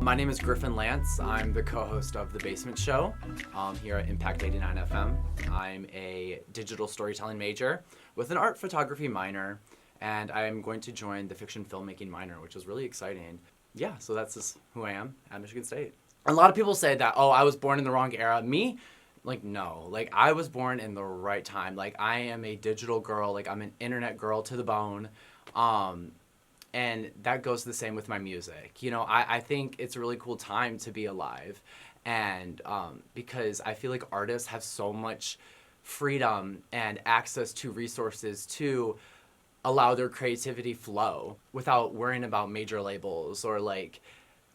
My name is Griffin Lantz. I'm the co-host of The Basement Show here at Impact 89 FM. I'm a digital storytelling major with an art photography minor, and I'm going to join the fiction filmmaking minor, which is really exciting. Yeah, so that's just who I am at Michigan State. A lot of people say that, oh, I was born in the wrong era. Me, no. I was born in the right time. I am a digital girl. I'm an internet girl to the bone. And that goes the same with my music. I think it's a really cool time to be alive. And because I feel like artists have so much freedom and access to resources to allow their creativity flow without worrying about major labels or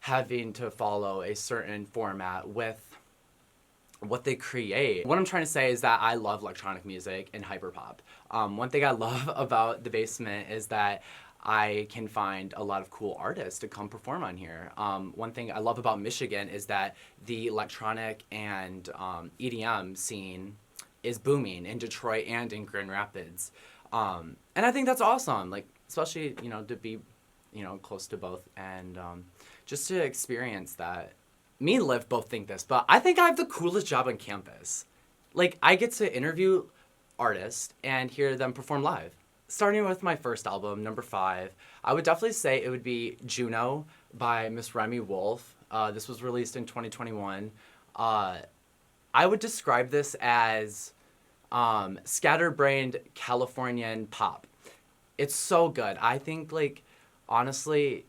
having to follow a certain format with what they create. What I'm trying to say is that I love electronic music and hyperpop. One thing I love about The Basement is that I can find a lot of cool artists to come perform on here. One thing I love about Michigan is that the electronic and EDM scene is booming in Detroit and in Grand Rapids. And I think that's awesome, especially, to be, close to both and just to experience that. Me and Liv both think this, but I think I have the coolest job on campus. I get to interview artists and hear them perform live. Starting with my first album, number 5, I would definitely say it would be Juno by Miss Remy Wolf. This was released in 2021. I would describe this as scatterbrained Californian pop. It's so good. I think, honestly,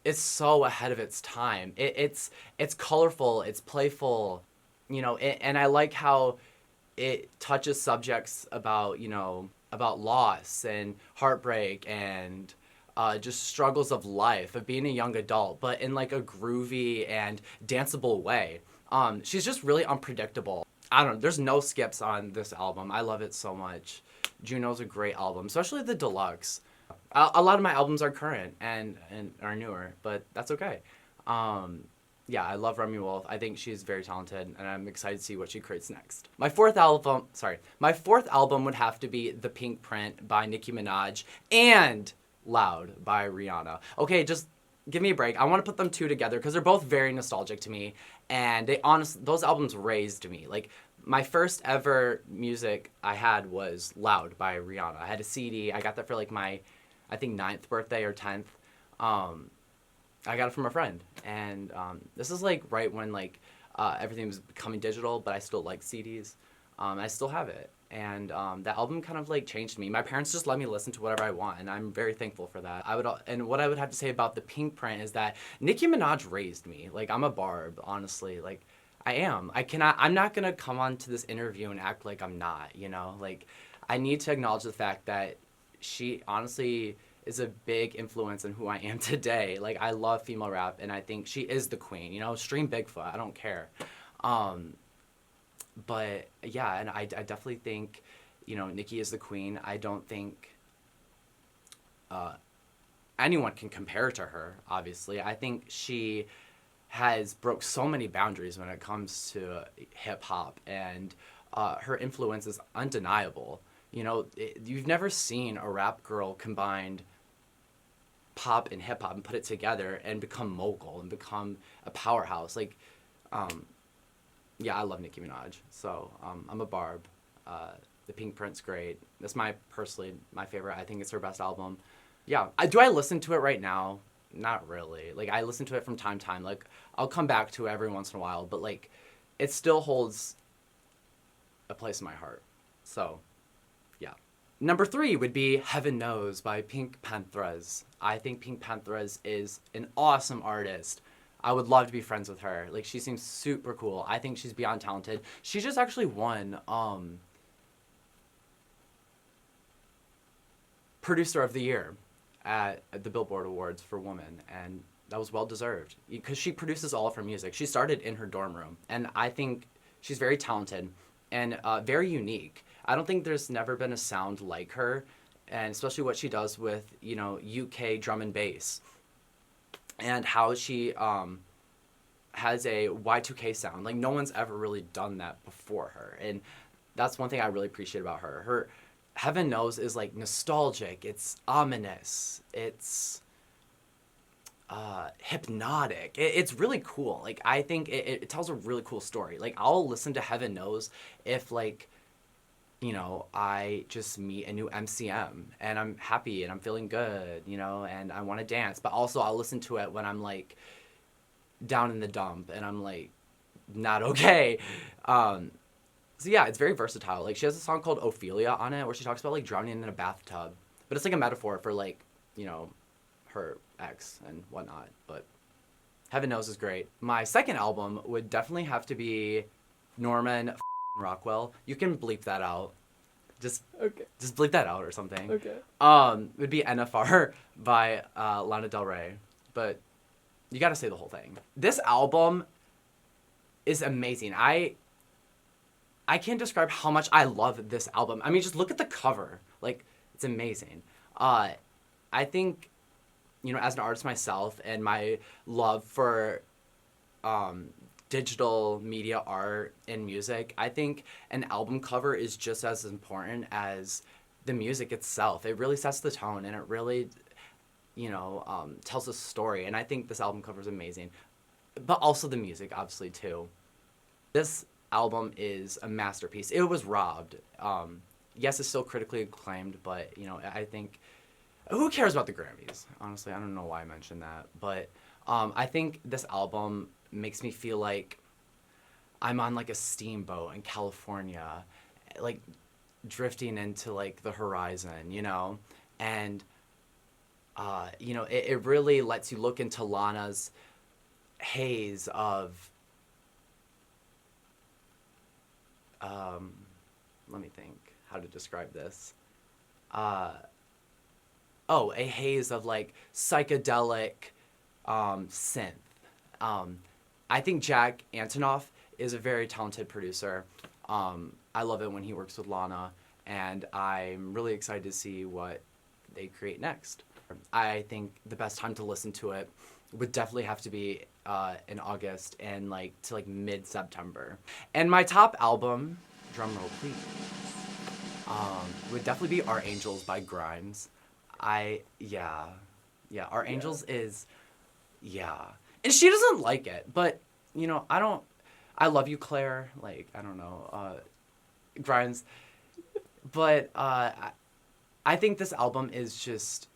it's so ahead of its time. It's colorful, it's playful, and I like how it touches subjects about, about loss and heartbreak and just struggles of life, of being a young adult, but in a groovy and danceable way. She's just really unpredictable. I don't know, there's no skips on this album. I love it so much. Juno's a great album, especially the deluxe. A lot of my albums are current and are newer, but that's okay. Yeah, I love Remy Wolf. I think she's very talented, and I'm excited to see what she creates next. My fourth album would have to be The Pink Print by Nicki Minaj and Loud by Rihanna. Okay, just give me a break. I want to put them two together because they're both very nostalgic to me, and those albums raised me. My first ever music I had was Loud by Rihanna. I had a CD. I got that for my, I think, 9th birthday or 10th. I got it from a friend, and this is right when everything was becoming digital, but I still like CDs. I still have it, and that album kind of changed me. My parents just let me listen to whatever I want, and I'm very thankful for that. And what I would have to say about The Pink Print is that Nicki Minaj raised me. I'm a barb, honestly. I am. I'm not gonna come on to this interview and act like I'm not. I need to acknowledge the fact that she honestly is a big influence in who I am today. I love female rap, and I think she is the queen. Stream Bigfoot, I don't care. But yeah, and I definitely think, Nicki is the queen. I don't think anyone can compare to her, obviously. I think she has broke so many boundaries when it comes to hip-hop, and her influence is undeniable. You've never seen a rap girl combined pop and hip hop and put it together and become mogul and become a powerhouse. Yeah, I love Nicki Minaj. So I'm a barb. The Pink Print's great. That's personally my favorite. I think it's her best album. Yeah. Do I listen to it right now? Not really. I listen to it from time to time. I'll come back to it every once in a while, but it still holds a place in my heart. So yeah. Number 3 would be Heaven Knows by Pink Panthers. I think Pink Panthers is an awesome artist. I would love to be friends with her. She seems super cool. I think she's beyond talented. She just actually won Producer of the Year at the Billboard Awards for Women, and that was well deserved because she produces all of her music. She started in her dorm room, and I think she's very talented and very unique. I don't think there's never been a sound like her, and especially what she does with, UK drum and bass, and how she has a Y2K sound. No one's ever really done that before her, and that's one thing I really appreciate about her. Her Heaven Knows is nostalgic, it's ominous, it's hypnotic. It's really cool. Like, I think it tells a really cool story. Like, I'll listen to Heaven Knows if, like, you know, I just meet a new MCM and I'm happy and I'm feeling good, you know, and I want to dance. But also I'll listen to it when I'm, like, down in the dump and I'm, like, not okay. So yeah, it's very versatile. Like, she has a song called Ophelia on it where she talks about, like, drowning in a bathtub. But it's, like, a metaphor for, like, you know, her ex and whatnot. But Heaven Knows is great. My second album would definitely have to be Norman Rockwell. You can bleep that out. Just bleep that out or something. Okay. Would be NFR by Lana Del Rey. But you gotta say the whole thing. This album is amazing. I can't describe how much I love this album. I mean, just look at the cover. Like, it's amazing. I think, you know, as an artist myself and my love for digital media art and music, I think an album cover is just as important as the music itself. It really sets the tone and it really, you know, tells a story. And I think this album cover is amazing. But also the music, obviously, too. This album is a masterpiece. It was robbed. Yes, it's still critically acclaimed, but, you know, I think, who cares about the Grammys? Honestly, I don't know why I mentioned that. But I think this album makes me feel like I'm on, like, a steamboat in California, like, drifting into, like, the horizon, you know? And, you know, it really lets you look into Lana's haze of, let me think how to describe this. A haze of, like, psychedelic synth. I think Jack Antonoff is a very talented producer. I love it when he works with Lana, and I'm really excited to see what they create next. I think the best time to listen to it would definitely have to be in August and, like, to, like, mid-September. And my top album, drumroll please, would definitely be Our Angels by Grimes. Our Angels is, and she doesn't like it, but, you know, I love you, Claire, like, I don't know, Grimes, but I think this album is just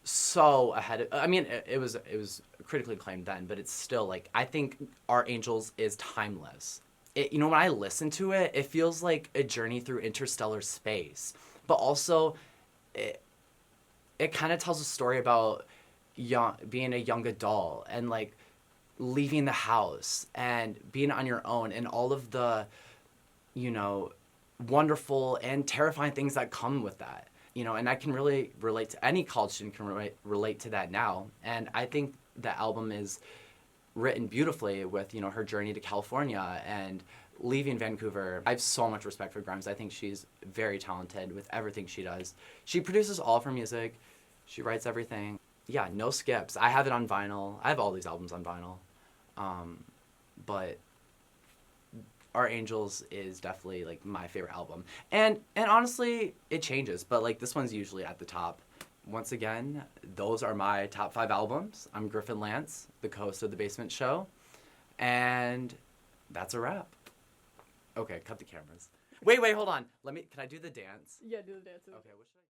so ahead of, I mean, it was critically acclaimed then, but it's still, like, I think Our Angels is timeless. You know, when I listen to it, it feels like a journey through interstellar space, but also it kind of tells a story about being a young adult and, like, leaving the house and being on your own and all of the, you know, wonderful and terrifying things that come with that. You know, and I can really relate to, any college student can relate to that now. And I think the album is written beautifully with, you know, her journey to California and leaving Vancouver. I have so much respect for Grimes. I think she's very talented with everything she does. She produces all of her music. She writes everything. Yeah, no skips. I have it on vinyl. I have all these albums on vinyl. But Our Angels is definitely, like, my favorite album. And honestly, it changes, but, like, this one's usually at the top. Once again, those are my top 5 albums. I'm Griffin Lantz, the co-host of The Basement Show, and that's a wrap. Okay, cut the cameras. Wait, hold on. Can I do the dance? Yeah, do the dance. Okay, what should I